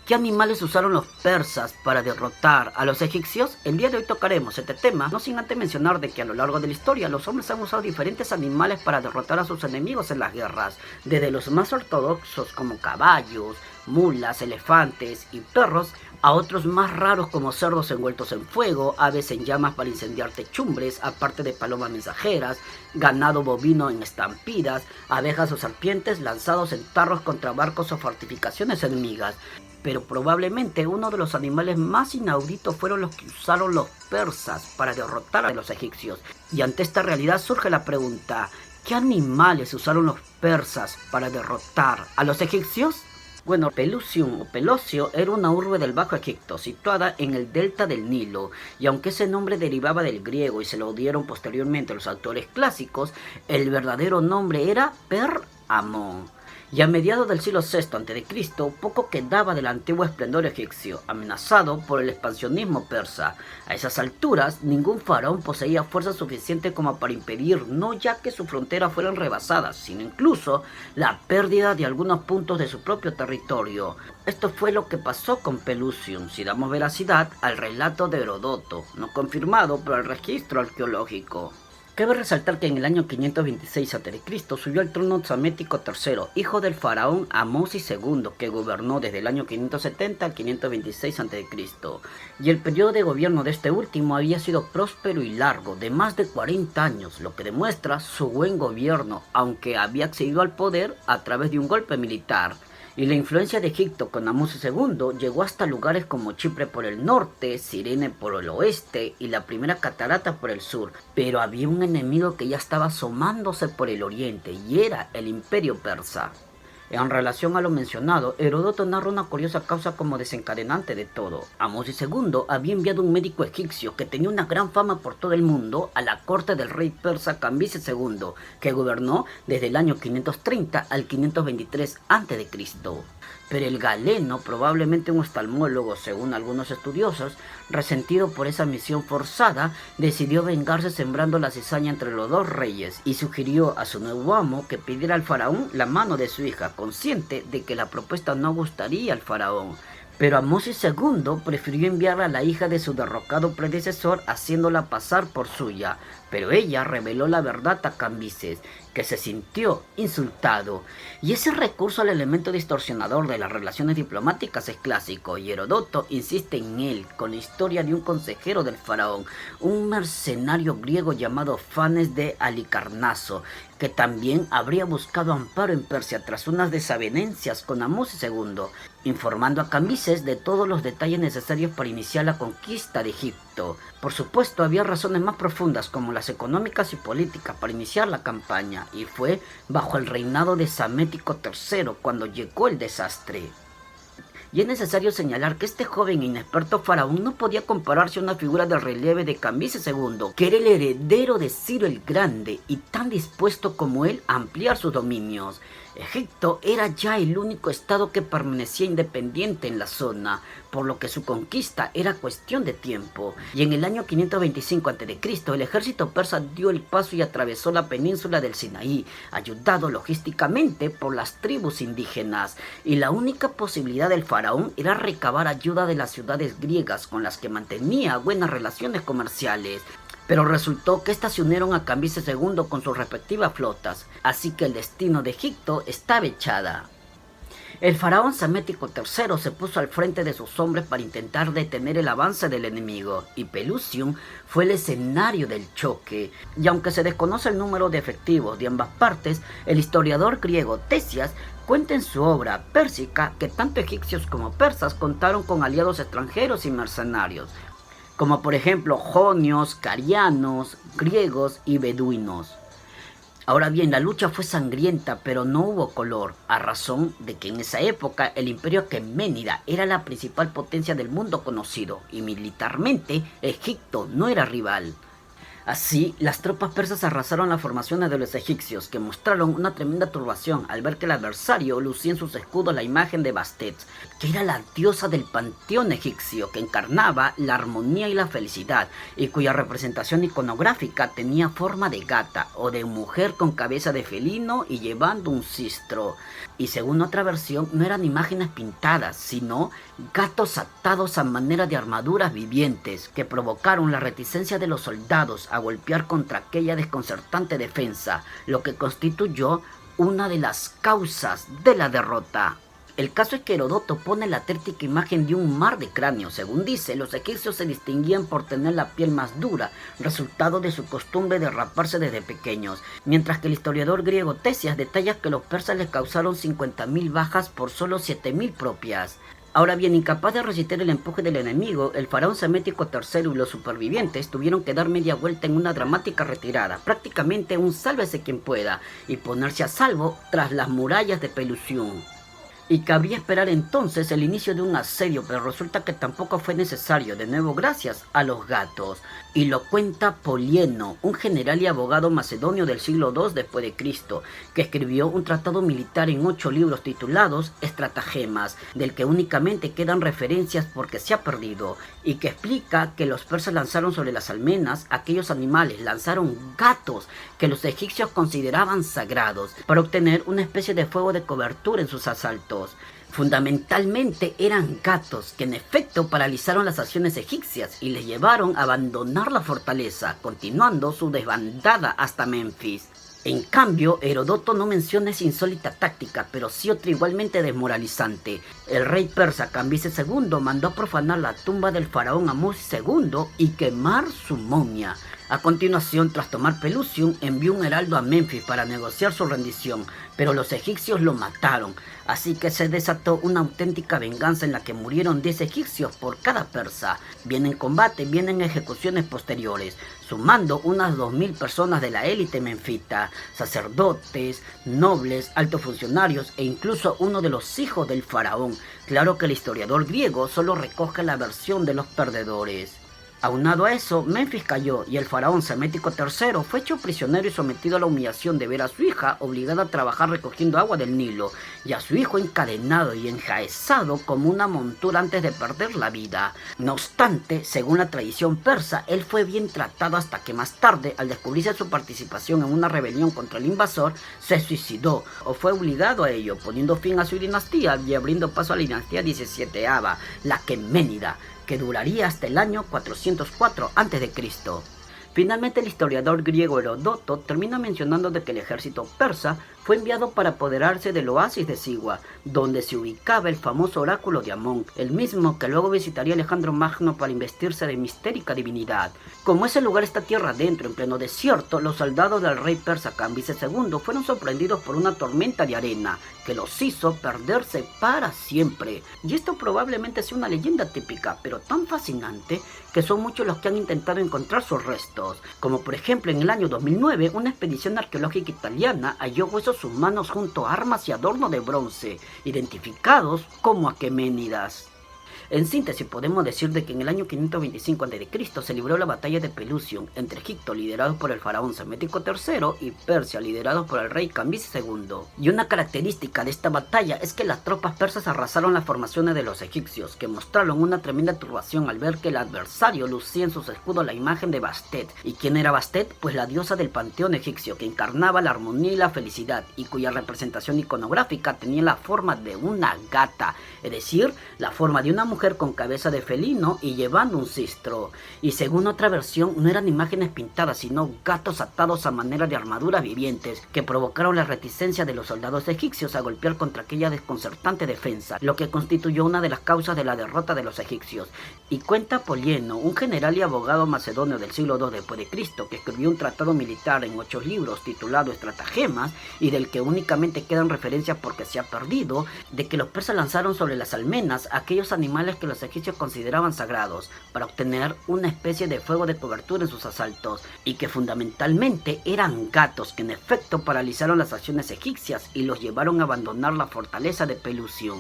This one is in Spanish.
¿Qué animales usaron los persas para derrotar a los egipcios? El día de hoy tocaremos este tema, no sin antes mencionar de que a lo largo de la historia los hombres han usado diferentes animales para derrotar a sus enemigos en las guerras, desde los más ortodoxos como caballos, mulas, elefantes y perros, a otros más raros como cerdos envueltos en fuego, aves en llamas para incendiar techumbres, aparte de palomas mensajeras, ganado bovino en estampidas, abejas o serpientes lanzados en tarros contra barcos o fortificaciones enemigas. Pero probablemente uno de los animales más inauditos fueron los que usaron los persas para derrotar a los egipcios. Y ante esta realidad surge la pregunta, ¿qué animales usaron los persas para derrotar a los egipcios? Bueno, Pelusium o Pelocio era una urbe del Bajo Egipto, situada en el delta del Nilo, y aunque ese nombre derivaba del griego y se lo dieron posteriormente los autores clásicos, el verdadero nombre era Per-Amón. Y a mediados del siglo VI a.C., poco quedaba del antiguo esplendor egipcio, amenazado por el expansionismo persa. A esas alturas, ningún faraón poseía fuerza suficiente como para impedir no ya que sus fronteras fueran rebasadas, sino incluso la pérdida de algunos puntos de su propio territorio. Esto fue lo que pasó con Pelusium, si damos veracidad al relato de Heródoto, no confirmado por el registro arqueológico. Cabe resaltar que en el año 526 a.C. subió al trono Psamético III, hijo del faraón Amosis II, que gobernó desde el año 570 al 526 a.C. Y el periodo de gobierno de este último había sido próspero y largo, de más de 40 años, lo que demuestra su buen gobierno, aunque había accedido al poder a través de un golpe militar. Y la influencia de Egipto con Amosis II llegó hasta lugares como Chipre por el norte, Cirene por el oeste y la primera catarata por el sur. Pero había un enemigo que ya estaba asomándose por el oriente y era el imperio persa. En relación a lo mencionado, Heródoto narra una curiosa causa como desencadenante de todo. Amosis II había enviado un médico egipcio que tenía una gran fama por todo el mundo a la corte del rey persa Cambises II, que gobernó desde el año 530 al 523 a.C. Pero el galeno, probablemente un oftalmólogo según algunos estudiosos, resentido por esa misión forzada, decidió vengarse sembrando la cizaña entre los dos reyes y sugirió a su nuevo amo que pidiera al faraón la mano de su hija, consciente de que la propuesta no gustaría al faraón. Pero Amosis II prefirió enviarla a la hija de su derrocado predecesor haciéndola pasar por suya, pero ella reveló la verdad a Cambises, que se sintió insultado. Y ese recurso al elemento distorsionador de las relaciones diplomáticas es clásico, y Heródoto insiste en él con la historia de un consejero del faraón, un mercenario griego llamado Fanes de Halicarnaso, que también habría buscado amparo en Persia tras unas desavenencias con Amosis II, informando a Cambises de todos los detalles necesarios para iniciar la conquista de Egipto. Por supuesto, había razones más profundas como las económicas y políticas para iniciar la campaña, y fue bajo el reinado de Psamético III cuando llegó el desastre. Y es necesario señalar que este joven e inexperto faraón no podía compararse a una figura de relieve de Cambises II, que era el heredero de Ciro el Grande y tan dispuesto como él a ampliar sus dominios. Egipto era ya el único estado que permanecía independiente en la zona, por lo que su conquista era cuestión de tiempo. Y en el año 525 a.C., el ejército persa dio el paso y atravesó la península del Sinaí, ayudado logísticamente por las tribus indígenas. Y la única posibilidad del faraón era recabar ayuda de las ciudades griegas con las que mantenía buenas relaciones comerciales. Pero resultó que éstas se unieron a Cambises II con sus respectivas flotas, así que el destino de Egipto estaba echada. El faraón Psamético III se puso al frente de sus hombres para intentar detener el avance del enemigo, y Pelusium fue el escenario del choque. Y aunque se desconoce el número de efectivos de ambas partes, el historiador griego Ctesias cuenta en su obra Pérsica que tanto egipcios como persas contaron con aliados extranjeros y mercenarios, como por ejemplo jonios, carianos, griegos y beduinos. Ahora bien, la lucha fue sangrienta, pero no hubo color, a razón de que en esa época el imperio aqueménida era la principal potencia del mundo conocido, y militarmente Egipto no era rival. Así, las tropas persas arrasaron las formaciones de los egipcios, que mostraron una tremenda turbación al ver que el adversario lucía en sus escudos la imagen de Bastet, que era la diosa del panteón egipcio, que encarnaba la armonía y la felicidad, y cuya representación iconográfica tenía forma de gata o de mujer con cabeza de felino y llevando un cistro. Y según otra versión, no eran imágenes pintadas, sino gatos atados a manera de armaduras vivientes, que provocaron la reticencia de los soldados a golpear contra aquella desconcertante defensa, lo que constituyó una de las causas de la derrota. El caso es que Heródoto pone la tétrica imagen de un mar de cráneos. Según dice, los egipcios se distinguían por tener la piel más dura, resultado de su costumbre de raparse desde pequeños, mientras que el historiador griego Ctesias detalla que los persas les causaron 50.000 bajas por solo 7.000 propias. Ahora bien, incapaz de resistir el empuje del enemigo, el faraón Psamético III y los supervivientes tuvieron que dar media vuelta en una dramática retirada, prácticamente un sálvese quien pueda, y ponerse a salvo tras las murallas de Pelusión. Y cabría esperar entonces el inicio de un asedio, pero resulta que tampoco fue necesario, de nuevo gracias a los gatos. Y lo cuenta Polieno, un general y abogado macedonio del siglo II después de Cristo, que escribió un tratado militar en 8 libros titulados Estratagemas, del que únicamente quedan referencias porque se ha perdido, y que explica que los persas lanzaron sobre las almenas aquellos animales, lanzaron gatos que los egipcios consideraban sagrados, para obtener una especie de fuego de cobertura en sus asaltos. Fundamentalmente eran gatos que en efecto paralizaron las acciones egipcias y les llevaron a abandonar la fortaleza, continuando su desbandada hasta Menfis. En cambio, Heródoto no menciona esa insólita táctica, pero sí otra igualmente desmoralizante. El rey persa Cambises II mandó a profanar la tumba del faraón Amosis II y quemar su momia. A continuación, tras tomar Pelusium, envió un heraldo a Menfis para negociar su rendición, pero los egipcios lo mataron, así que se desató una auténtica venganza en la que murieron 10 egipcios por cada persa, bien en combate, bien en ejecuciones posteriores, sumando unas 2.000 personas de la élite menfita, sacerdotes, nobles, altos funcionarios e incluso uno de los hijos del faraón. Claro que el historiador griego solo recoge la versión de los perdedores. Aunado a eso, Menfis cayó y el faraón Psamético III fue hecho prisionero y sometido a la humillación de ver a su hija obligada a trabajar recogiendo agua del Nilo y a su hijo encadenado y enjaezado como una montura antes de perder la vida. No obstante, según la tradición persa, él fue bien tratado hasta que más tarde, al descubrirse su participación en una rebelión contra el invasor, se suicidó o fue obligado a ello, poniendo fin a su dinastía y abriendo paso a la dinastía 17ª, la Aqueménida, que duraría hasta el año 404 a.C. Finalmente, el historiador griego Heródoto termina mencionando de que el ejército persa fue enviado para apoderarse del oasis de Sigua, donde se ubicaba el famoso oráculo de Amón, el mismo que luego visitaría Alejandro Magno para investirse de mistérica divinidad. Como ese lugar está tierra adentro, en pleno desierto, los soldados del rey persa Cambises II fueron sorprendidos por una tormenta de arena que los hizo perderse para siempre. Y esto probablemente sea una leyenda típica, pero tan fascinante que son muchos los que han intentado encontrar sus restos. Como por ejemplo en el año 2009, una expedición arqueológica italiana halló huesos humanos junto a armas y adornos de bronce, identificados como aqueménidas. En síntesis, podemos decir de que en el año 525 a.C. se libró la batalla de Pelusium entre Egipto, liderados por el faraón Psamético III, y Persia, liderados por el rey Cambises II. Y una característica de esta batalla es que las tropas persas arrasaron las formaciones de los egipcios, que mostraron una tremenda turbación al ver que el adversario lucía en sus escudos la imagen de Bastet. ¿Y quién era Bastet? Pues la diosa del panteón egipcio, que encarnaba la armonía y la felicidad, y cuya representación iconográfica tenía la forma de una gata, es decir, la forma de una mujer con cabeza de felino y llevando un cistro. Y según otra versión, no eran imágenes pintadas, sino gatos atados a manera de armaduras vivientes, que provocaron la reticencia de los soldados egipcios a golpear contra aquella desconcertante defensa, lo que constituyó una de las causas de la derrota de los egipcios. Y cuenta Polieno, un general y abogado macedonio del siglo II después de Cristo, que escribió un tratado militar en 8 libros titulado Estratagemas, y del que únicamente quedan referencias porque se ha perdido, de que los persas lanzaron sobre las almenas aquellos animales que los egipcios consideraban sagrados, para obtener una especie de fuego de cobertura en sus asaltos, y que fundamentalmente eran gatos que en efecto paralizaron las acciones egipcias y los llevaron a abandonar la fortaleza de Pelusión.